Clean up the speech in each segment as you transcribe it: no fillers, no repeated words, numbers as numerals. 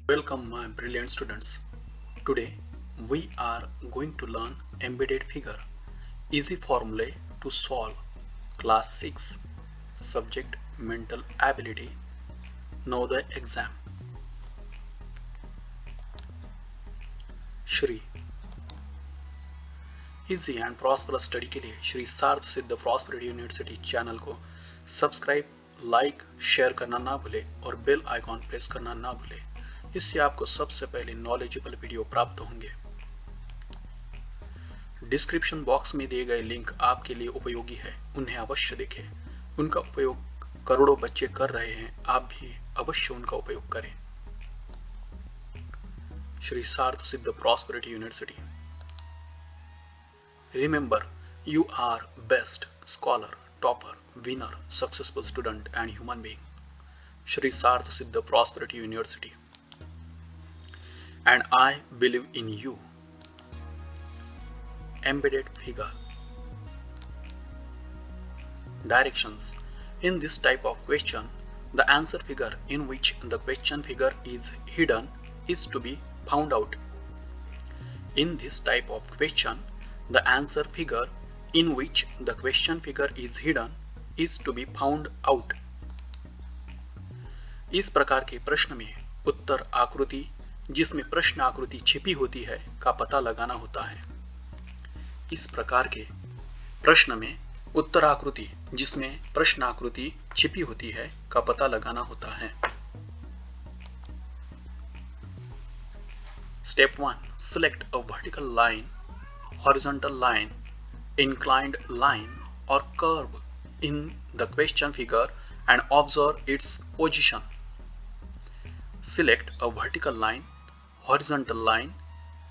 Welcome my brilliant students. Today we are going to learn embedded figure, easy formulae to solve. Class 6 subject mental ability. Navodaya exam. Shri easy and prosperous study के लिए श्री सार्थ सिद्ध prosperity university channel को subscribe, like, share करना ना भूले और bell icon press करना ना भूले। इससे आपको सबसे पहले नॉलेजेबल वीडियो प्राप्त होंगे। डिस्क्रिप्शन बॉक्स में दिए गए लिंक आपके लिए उपयोगी है, उन्हें अवश्य देखें। उनका उपयोग करोड़ों बच्चे कर रहे हैं, आप भी अवश्य उनका उपयोग करें। श्री सार्थ सिद्ध prosperity university. Remember, you are best scholar, topper, winner, successful student and human being. Shri Sarth Siddha Prosperity University. And I believe in you. Embedded figure. Directions. In this type of question, the answer figure in which the question figure is hidden is to be found out. In this type of question, the answer figure in which the question figure is hidden is to be found out. इस प्रकार के प्रश्न में उत्तर आकृति जिसमें प्रश्न आकृति छिपी होती है का पता लगाना होता है। इस प्रकार के प्रश्न में उत्तर आकृति जिसमें प्रश्न आकृति छिपी होती है का पता लगाना होता है। Step 1. Select a vertical line, horizontal line, inclined line or curve in the question figure and observe its position. Select a vertical line, horizontal line,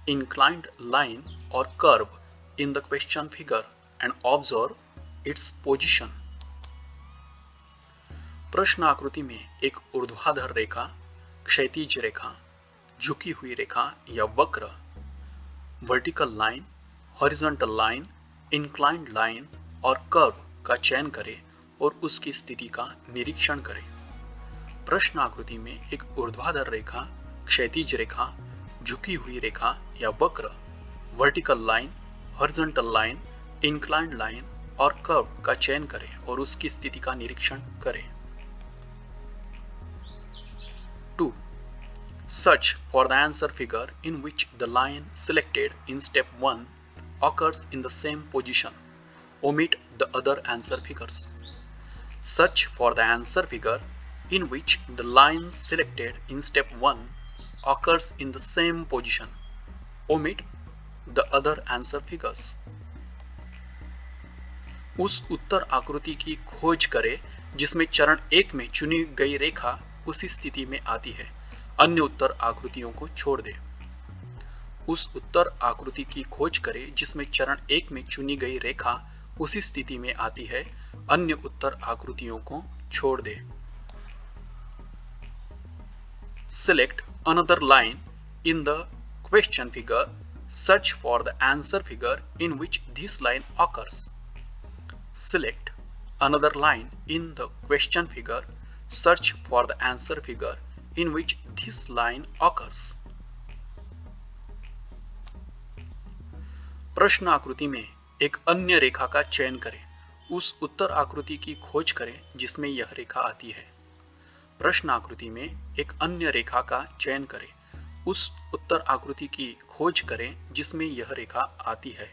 inclined line or curve in the question figure and observe its position. प्रश्न आकृति में एक ऊर्ध्वाधर रेखा, क्षैतिज रेखा, झुकी हुई रेखा या वक्र, vertical line, horizontal line, inclined line और कर्व का चयन करें और उसकी स्थिति का निरीक्षण करें। प्रश्न आकृति में एक ऊर्ध्वाधर रेखा, क्षैतिज रेखा, झुकी हुई रेखा या वक्र, vertical line, horizontal line, inclined line और कर्व का चयन करें और उसकी स्थिति का निरीक्षण करें। 2. Search for the answer figure in which the line selected in step 1 occurs in the same position. Omit the other answer figures. Search for the answer figure in which the line selected in step 1 occurs in the same position. Omit the other answer figures. उस उत्तर आकृति की खोज करें जिसमें चरण 1 में चुनी गई रेखा उसी स्थिति में आती है, अन्य उत्तर आकृतियों को छोड़ दे। उस उत्तर आकृति की खोज करें जिसमें चरण 1 में चुनी गई रेखा उसी स्थिति में आती है, अन्य उत्तर आकृतियों को छोड़ दे। Select another line in the question figure. Search for the answer figure in which this line occurs. Select another line in the question figure. Search for the answer figure in which this line occurs. प्रश्न आकृति में एक अन्य रेखा का चयन करें, उस उत्तर आकृति की खोज करें जिसमें यह रेखा आती है। प्रश्न आकृति में एक अन्य रेखा का चयन करें, उस उत्तर आकृति की खोज करें जिसमें यह रेखा आती है।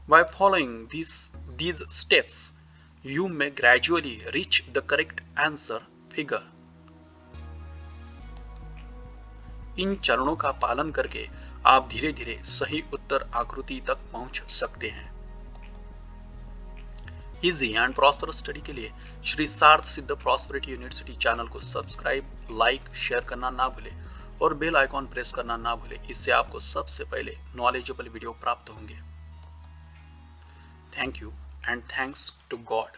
By following these steps, you may gradually reach the correct answer figure. इन चरणों का पालन करके आप धीरे धीरे सही उत्तर आकृति तक पहुंच सकते हैं। इजी एंड प्रॉस्परस स्टडी के लिए श्री सार्थ सिद्ध प्रॉस्पेरिटी यूनिवर्सिटी चैनल को सब्सक्राइब, लाइक, शेयर करना ना भूले और बेल आइकॉन प्रेस करना ना भूले। इससे आपको सबसे पहले नॉलेजेबल वीडियो प्राप्त होंगे। Thank you and thanks to God.